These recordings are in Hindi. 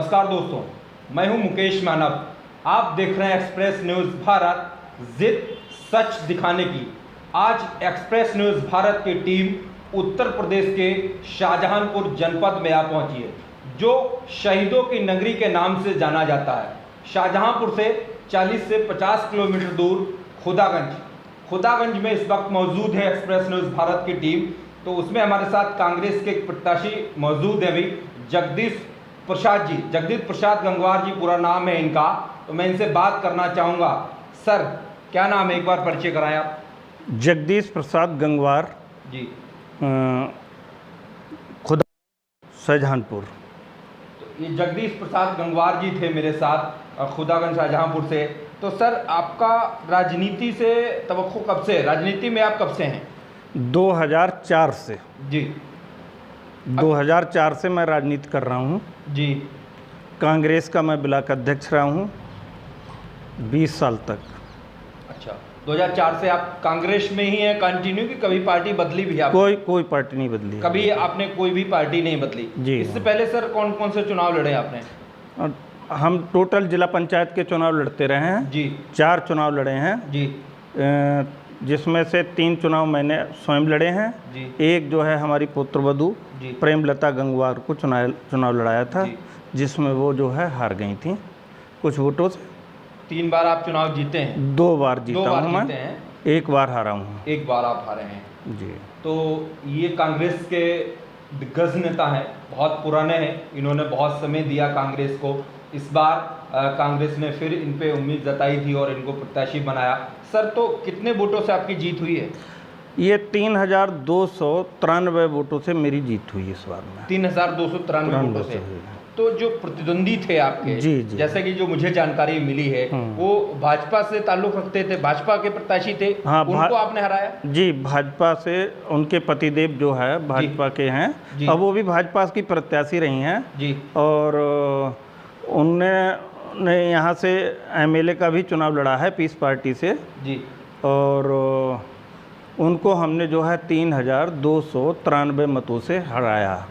नमस्कार दोस्तों, मैं हूं मुकेश मानव। आप देख रहे हैं एक्सप्रेस न्यूज़ भारत, जिद सच दिखाने की। आज एक्सप्रेस न्यूज़ भारत की टीम उत्तर प्रदेश के शाहजहांपुर जनपद में आ पहुंची है, जो शहीदों की नगरी के नाम से जाना जाता है। शाहजहांपुर से 40 से 50 किलोमीटर दूर खुदागंज में इस वक्त मौजूद है एक्सप्रेस न्यूज़ भारत की टीम। तो उसमें हमारे साथ कांग्रेस के प्रत्याशी मौजूद है अभी, जगदीश प्रसाद गंगवार जी पूरा नाम है इनका। तो मैं इनसे बात करना चाहूँगा। सर, क्या नाम है, एक बार परिचय कराएं आप। जगदीश प्रसाद गंगवार जी, खुदा शाहजहांपुर। तो ये जगदीश प्रसाद गंगवार जी थे मेरे साथ खुदागंज शाहजहांपुर से। तो सर, आपका राजनीति से तवक्को कब से है? राजनीति में आप कब से हैं? 2004 से। जी, 2004 से मैं राजनीति कर रहा हूँ जी। कांग्रेस का मैं ब्लॉक अध्यक्ष रहा हूँ 20 साल तक। अच्छा, 2004 से आप कांग्रेस में ही हैं कंटिन्यू, कि कभी पार्टी बदली भी आप? कोई पार्टी नहीं बदली। कभी आपने कोई भी पार्टी नहीं बदली जी। इससे पहले सर कौन कौन से चुनाव लड़े आपने? हम टोटल जिला पंचायत के चुनाव लड़ते रहे हैं जी। 4 चुनाव लड़े हैं जी, जिसमें से 3 चुनाव मैंने स्वयं लड़े हैं जी। एक जो है हमारी पुत्रवधू जी। प्रेमलता गंगवार को चुनाव लड़ाया था, जी। जिसमें वो जो है हार गई थी कुछ वोटों से। 3 बार आप चुनाव जीते हैं? 2 बार जीता 2 बार हूँ मैं, जीते हैं, 1 बार हारा हूँ। 1 बार आप हारे हैं। जी। तो ये कांग्रेस के दिग्गज नेता हैं, बहुत पुराने हैं, इन्होंने बहुत समय दिया कांग्रेस को। इस बार कांग्रेस ने फिर इन पे उम्मीद जताई थी और इनको प्रत्याशी बनाया। सर, तो कितने वोटों से आपकी जीत हुई है? ये 3293 वोटों से मेरी जीत हुई इस बार में। 3293 वोटों से। तो जो प्रतिद्वंदी थे आपके, जी, जी। जैसे कि जो मुझे जानकारी मिली है, वो भाजपा से ताल्लुक रखते थे, भाजपा के प्रत्याशी थे। हाँ, उनको आपने हराया? जी, भाजपा से। उनके पतिदेव जो है भाजपा के हैं, अब वो भी भाजपा की प्रत्याशी रही हैं जी। और उन्होंने यहाँ से एमएलए का भी चुनाव लड़ा है पीस पार्टी से जी। और उनको हमने जो है 3293 मतों से हराया।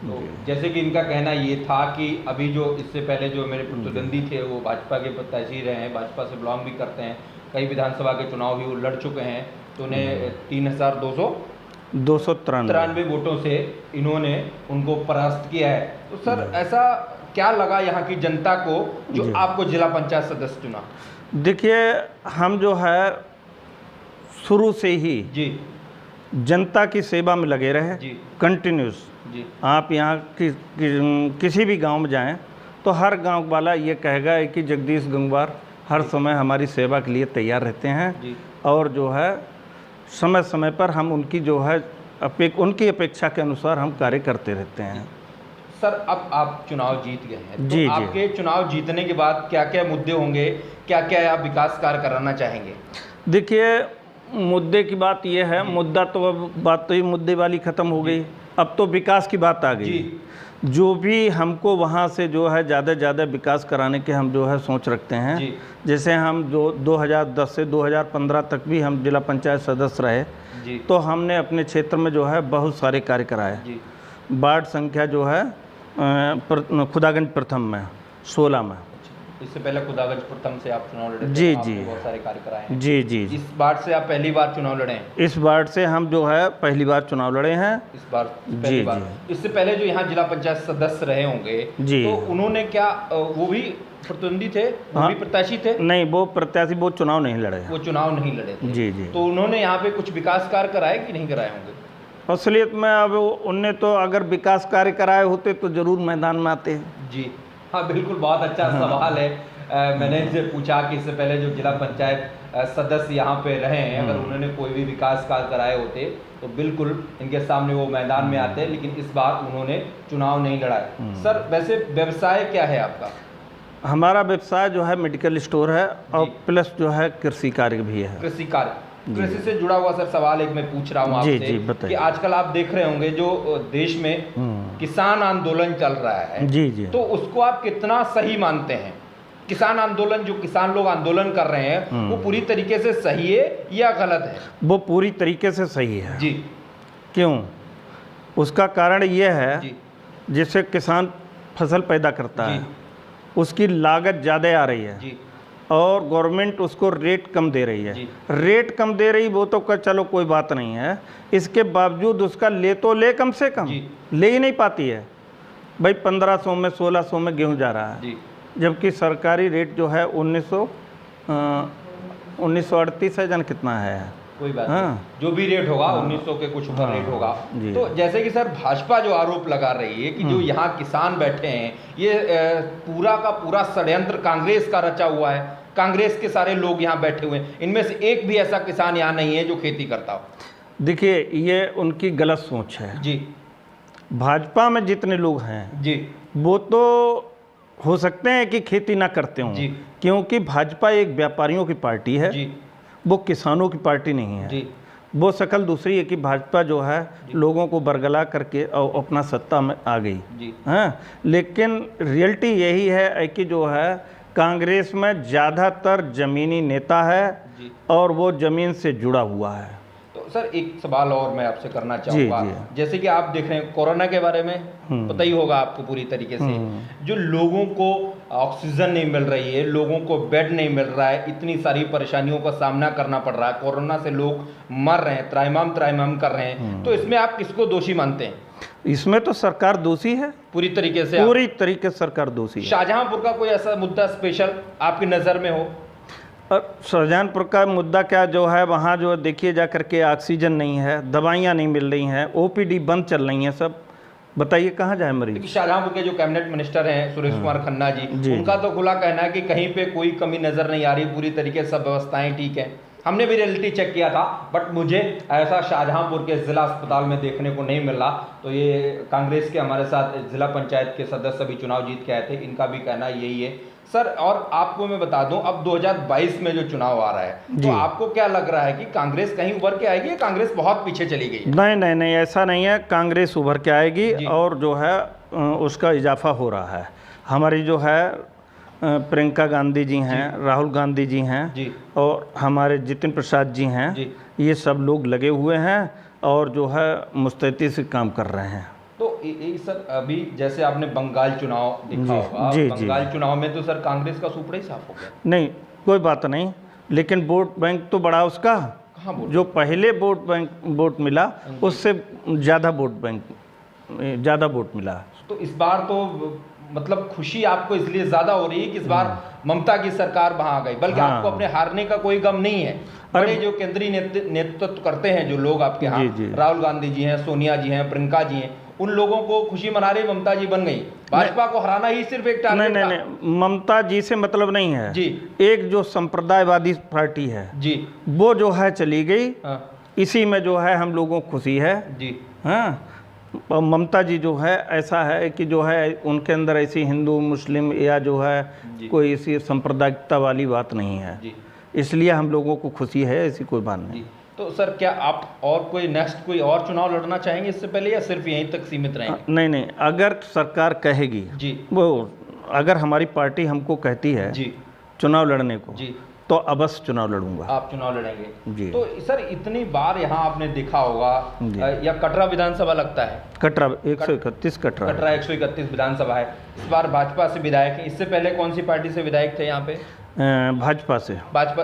तो जैसे कि इनका कहना ये था कि अभी जो इससे पहले जो मेरे प्रतिद्वंदी थे वो भाजपा के प्रत्याशी रहे हैं, भाजपा से बिलोंग भी करते हैं, कई विधानसभा के चुनाव भी वो लड़ चुके हैं। तो उन्हें 3293 वोटों से इन्होंने उनको परास्त किया है। तो सर, ऐसा क्या लगा यहाँ की जनता को जो आपको जिला पंचायत सदस्य चुना? देखिए, हम जो है शुरू से ही जी जनता की सेवा में लगे रहे जी। कंटिन्यूस। जी। आप यहाँ किसी भी गांव में जाएं तो हर गांव वाला ये कहेगा है कि जगदीश गंगवार हर समय हमारी सेवा के लिए तैयार रहते हैं जी। और जो है समय समय पर हम उनकी जो है उनकी अपेक्षा के अनुसार हम कार्य करते रहते हैं। सर, अब आप चुनाव जीत गए हैं, तो जी, आपके चुनाव जीतने के बाद क्या क्या मुद्दे होंगे, क्या क्या आप विकास कार्य कराना चाहेंगे? देखिए, मुद्दे की बात यह है, मुद्दा तो अब बात तो ये मुद्दे वाली ख़त्म हो गई, अब तो विकास की बात आ गई। जो भी हमको वहाँ से जो है ज़्यादा विकास कराने के हम जो है सोच रखते हैं। जैसे हम जो 2010 से 2015 तक भी हम जिला पंचायत सदस्य रहे जी। तो हमने अपने क्षेत्र में जो है बहुत सारे कार्य कराए। वार्ड संख्या जो है खुदागंज प्रथम में 16 में। इससे पहले खुदागंज प्रथम से आप चुनाव लड़े थे? जी, आपने जी। बहुत सारे कार्य कराए हैं। जी, जी। इस वार्ड से आप पहली बार चुनाव लड़े हैं? इस वार्ड से हम जो है पहली बार चुनाव लड़े हैं इस बार पहली जी, बार। जी। इससे पहले जो यहाँ जिला पंचायत सदस्य रहे होंगे, जी। तो उन्होंने क्या, वो भी प्रतिद्वंदी थे, वो भी प्रत्याशी थे? नहीं, वो प्रत्याशी वो चुनाव नहीं लड़े। वो चुनाव नहीं लड़े थे। जी, जी। तो उन्होंने यहाँ पे कुछ विकास कार्य कराए कि नहीं कराए होंगे? असलियत में अब उनने तो अगर विकास कार्य कराए होते तो जरूर मैदान में आते हैं। जी हाँ, बिल्कुल, बहुत अच्छा सवाल है। मैंने इनसे पूछा कि इससे पहले जो जिला पंचायत सदस्य यहाँ पे रहे हैं, अगर उन्होंने कोई भी विकास कार्य कराए होते तो बिल्कुल इनके सामने वो मैदान में आते, लेकिन इस बार उन्होंने चुनाव नहीं लड़ाए। सर, वैसे व्यवसाय क्या है आपका? हमारा व्यवसाय जो है मेडिकल स्टोर है और प्लस जो है कृषि कार्य भी है। कृषि कार्य, कृषि से जुड़ा हुआ सर सवाल एक मैं पूछ रहा हूँ आपसे कि आजकल आप देख रहे होंगे जो देश में किसान आंदोलन चल रहा है, जी, जी। तो उसको आप कितना सही मानते हैं? किसान आंदोलन, जो किसान लोग आंदोलन कर रहे हैं, वो पूरी तरीके से सही है या गलत है? वो पूरी तरीके से सही है जी। क्यों? उसका कारण ये है, जैसे किसान फसल पैदा करता जी। है उसकी लागत ज़्यादा आ रही है जी। और गवर्नमेंट उसको रेट कम दे रही है। जी। रेट कम दे रही वो तो चलो कोई बात नहीं है, इसके बावजूद उसका ले तो ले कम से कम जी। ले ही नहीं पाती है। भाई 1500 में 1600 में गेहूं जा रहा है, जी। जबकि सरकारी रेट जो है 1938 है, जन कितना है। कोई बात हाँ। नहीं, जो भी रेट होगा 1900 के कुछ ऊपर रेट होगा। जी। तो जैसे कि सर भाजपा जो आरोप लगा रही है कि जो यहाँ किसान बैठे हैं ये पूरा का पूरा षड्यंत्र कांग्रेस का रचा हुआ है, कांग्रेस के सारे लोग यहाँ बैठे हुए हैं, इनमें से एक भी ऐसा किसान यहाँ नहीं है जो खेती करता हो। देखिए ये उनकी गलत सोच है। जी। भाजपा में जितने लोग हैं जी। वो तो हो सकते हैं कि खेती ना करते हों, जी। क्योंकि भाजपा एक व्यापारियों की पार्टी है, जी। वो किसानों की पार्टी नहीं है। जी। वो शक्ल दूसरी है कि भाजपा जो है लोगों को बरगला करके और अपना सत्ता में आ गई। जी। हाँ, लेकिन रियलिटी यही है कि जो है कांग्रेस में ज़्यादातर ज़मीनी नेता है जी। और वो ज़मीन से जुड़ा हुआ है। तो सर एक सवाल और मैं आपसे करना चाहूँगा, जी। जैसे कि आप देख रहे हैं कोरोना के बारे में पता ही होगा आपको पूरी तरीके से, जो लोगों को ऑक्सीजन नहीं मिल रही है, लोगों को बेड नहीं मिल रहा है, इतनी सारी परेशानियों का सामना करना पड़ रहा है, कोरोना से लोग मर रहे हैं, त्राहिमाम कर रहे हैं, तो इसमें आप किसको दोषी मानते हैं? इसमें तो सरकार दोषी है, पूरी तरीके से पूरी तरीके से सरकार दोषी है। शाहजहांपुर का कोई ऐसा मुद्दा स्पेशल आपकी नज़र में हो? और शाहजहांपुर का मुद्दा क्या जो है, वहाँ जो देखिए जा करके ऑक्सीजन नहीं है, दवाइयाँ नहीं मिल रही हैं, ओपीडी बंद चल रही हैं सब। बताइए कहाँ जाए मरीज? शाहजहांपुर के जो कैबिनेट मिनिस्टर हैं सुरेश कुमार खन्ना जी, उनका तो खुला कहना है कि कहीं पे कोई कमी नज़र नहीं आ रही, पूरी तरीके से सब व्यवस्थाएं ठीक है। हमने भी रियलिटी चेक किया था, बट मुझे ऐसा शाहजहांपुर के ज़िला अस्पताल में देखने को नहीं मिला। तो ये कांग्रेस के हमारे साथ जिला पंचायत के सदस्य भी चुनाव जीत के आए थे, इनका भी कहना यही है सर। और आपको मैं बता दूं, अब 2022 में जो चुनाव आ रहा है, तो आपको क्या लग रहा है कि कांग्रेस कहीं उभर के आएगी या कांग्रेस बहुत पीछे चली गई है? नहीं, ऐसा नहीं है। कांग्रेस उभर के आएगी और जो है उसका इजाफा हो रहा है। हमारी जो है प्रियंका गांधी जी हैं, राहुल गांधी जी हैं और हमारे जितिन प्रसाद जी हैं, ये सब लोग लगे हुए हैं और जो है मुस्तैदी से काम कर रहे हैं। तो सर अभी जैसे आपने बंगाल चुनाव देखा होगा, बंगाल चुनाव में तो सर कांग्रेस का सुपड़ा ही साफ हो गया। नहीं कोई बात नहीं, लेकिन वोट बैंक तो बड़ा उसका, जो पहले वोट मिला उससे ज़्यादा वोट मिला। तो इस बार तो मतलब खुशी आपको इसलिए ज़्यादा हो रही है कि इस बार ममता की सरकार वहाँ आ गई, बल्कि आपको अपने हारने का कोई गम नहीं है। बड़े जो केंद्रीय नेतृत्व करते हैं जो लोग आपके यहाँ, राहुल गांधी जी हैं, सोनिया जी हैं, प्रियंका जी हैं, उन लोगों को खुशी मना रही ममता जी बन गई। भाजपा को हराना ही सिर्फ एक टारगेट था। नहीं, ममता जी से मतलब नहीं है जी। एक जो संप्रदायवादी पार्टी है जी, वो जो है चली गई। इसी में जो है हम लोगों को खुशी है जी। हाँ, ममता जी जो है ऐसा है कि जो है उनके अंदर ऐसी हिंदू मुस्लिम या जो है कोई ऐसी सांप्रदायिकता वाली बात नहीं है, इसलिए हम लोगों को खुशी है, ऐसी कोई बात नहीं। तो सर क्या आप और कोई नेक्स्ट कोई और चुनाव लड़ना चाहेंगे इससे पहले, या सिर्फ यहीं तक सीमित रहेंगे? नहीं, अगर सरकार कहेगी जी, वो अगर हमारी पार्टी हमको कहती है जी चुनाव लड़ने को जी, तो अवश्य चुनाव लड़ूंगा। आप चुनाव लड़ेंगे जी। तो सर इतनी बार यहाँ आपने देखा होगा, या कटरा विधानसभा लगता है, कटरा 131 कटरा 131 विधानसभा है, इस बार भाजपा से विधायक है। इससे पहले कौन सी पार्टी से विधायक थे यहाँ पे? भाजपा से। भाजपा,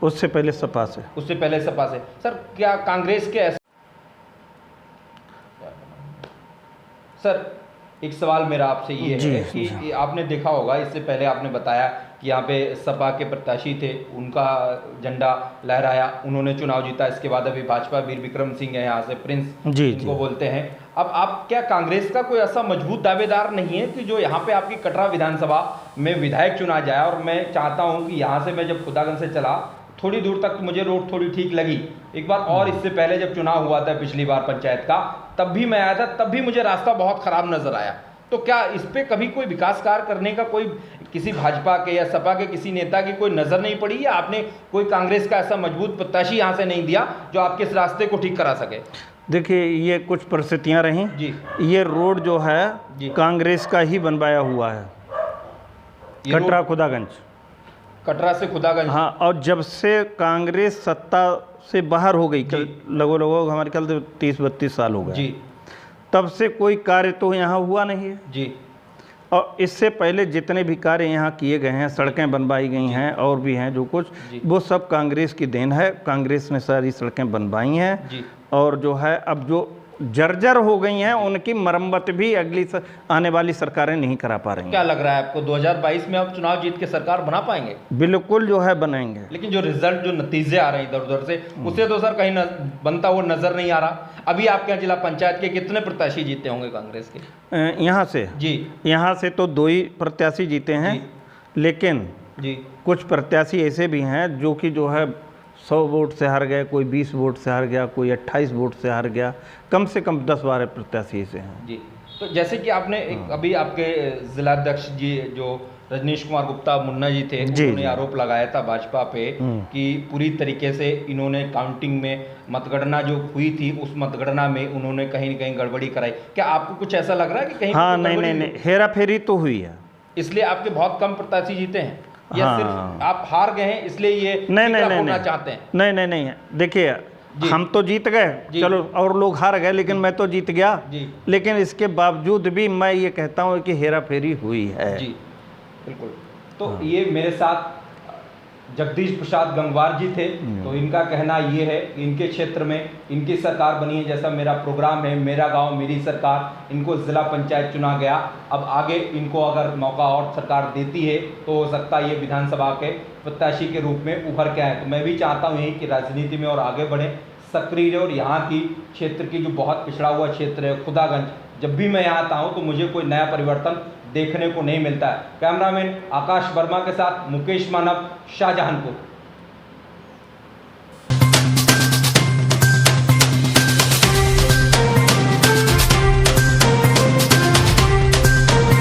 उससे पहले सपा से। उससे पहले सपा से। सर क्या कांग्रेस के ऐसे, सर एक सवाल मेरा आपसे ये है कि आपने देखा होगा, इससे पहले आपने बताया कि यहाँ पे सपा के प्रत्याशी थे, उनका झंडा लहराया, उन्होंने चुनाव जीता। इसके बाद अभी भाजपा वीर विक्रम सिंह है यहाँ से, प्रिंस जिनको बोलते हैं। अब आप क्या कांग्रेस का कोई ऐसा मजबूत दावेदार नहीं है कि जो यहाँ पे आपकी कटरा विधानसभा में विधायक चुना जाए? और मैं चाहता हूँ कि यहाँ से मैं जब खुदागंज से चला थोड़ी दूर तक मुझे रोड थोड़ी ठीक लगी एक बार, और इससे पहले जब चुनाव हुआ था पिछली बार पंचायत का, तब भी मैं आया था, तब भी मुझे रास्ता बहुत खराब नजर आया। तो क्या इस पे कभी कोई विकास कार्य करने का कोई किसी भाजपा के या सपा के किसी नेता की कोई नज़र नहीं पड़ी, या आपने कोई कांग्रेस का ऐसा मजबूत प्रत्याशी यहाँ से नहीं दिया जो आपके इस रास्ते को ठीक करा सके? देखिए ये कुछ परिस्थितियाँ रहीं जी। ये रोड जो है कांग्रेस का ही बनवाया हुआ है, कटरा खुदागंज, कटरा से खुदागंज। हाँ, और जब से कांग्रेस सत्ता से बाहर हो गई, लगभग हमारे ख्याल से 30-32 साल हो गए जी, तब से कोई कार्य तो यहाँ हुआ नहीं है जी। और इससे पहले जितने भी कार्य यहाँ किए गए हैं, सड़कें बनवाई गई हैं और भी हैं जो कुछ, वो सब कांग्रेस की देन है। कांग्रेस ने सारी सड़कें बनवाई हैं और जो है अब जो जर्जर हो गई हैं उनकी मरम्मत भी आने वाली सरकारें नहीं करा पा रही हैं। क्या लग रहा है आपको 2022 में आप चुनाव जीत के सरकार बना पाएंगे? बिल्कुल जो है बनाएंगे। लेकिन जो रिजल्ट, जो नतीजे आ रहे हैं इधर उधर से, उससे तो सर कहीं बनता हुआ नजर नहीं आ रहा। अभी आपके यहाँ जिला पंचायत के कितने प्रत्याशी जीते होंगे कांग्रेस के? यहाँ से जी, यहाँ से तो 2 ही प्रत्याशी जीते हैं, लेकिन जी कुछ प्रत्याशी ऐसे भी हैं जो कि जो है 100 वोट से हार गए, कोई 20 वोट से हार गया, कोई 28 वोट से हार गया। कम से कम 10-12 प्रत्याशी ऐसे हैं। जी, तो जैसे कि आपने अभी आपके जिलाध्यक्ष जी जो रजनीश कुमार गुप्ता मुन्ना जी थे, उन्होंने आरोप लगाया था भाजपा पे कि पूरी तरीके से इन्होंने काउंटिंग में मतगणना जो हुई थी उस मतगणना में उन्होंने कहीं न कहीं गड़बड़ी कराई। क्या आपको कुछ ऐसा लग रहा है कि कहीं? हाँ, नहीं, हेरा फेरी तो हुई है, इसलिए आपके बहुत कम प्रत्याशी जीते हैं, या सिर्फ आप हार गए हैं इसलिए ये नहीं चाहते हैं? नहीं, देखिए हम तो जीत गए, चलो, और लोग हार गए, लेकिन मैं तो जीत गया। लेकिन इसके बावजूद भी मैं ये कहता हूँ कि हेरा फेरी हुई है। जी बिल्कुल। तो ये मेरे साथ जगदीश प्रसाद गंगवार जी थे, तो इनका कहना ये है कि इनके क्षेत्र में इनकी सरकार बनी है, जैसा मेरा प्रोग्राम है मेरा गांव मेरी सरकार, इनको जिला पंचायत चुना गया। अब आगे इनको अगर मौका और सरकार देती है तो हो सकता है ये विधानसभा के प्रत्याशी के रूप में उभर के आए। तो मैं भी चाहता हूँ यही कि राजनीति में और आगे बढ़े, सक्रिय रहे। और यहाँ की क्षेत्र की जो बहुत पिछड़ा हुआ क्षेत्र है खुदागंज, जब भी मैं यहाँ आता हूँ तो मुझे कोई नया परिवर्तन देखने को नहीं मिलता है। कैमरामैन आकाश वर्मा के साथ मुकेश मानव, शाहजहांपुर।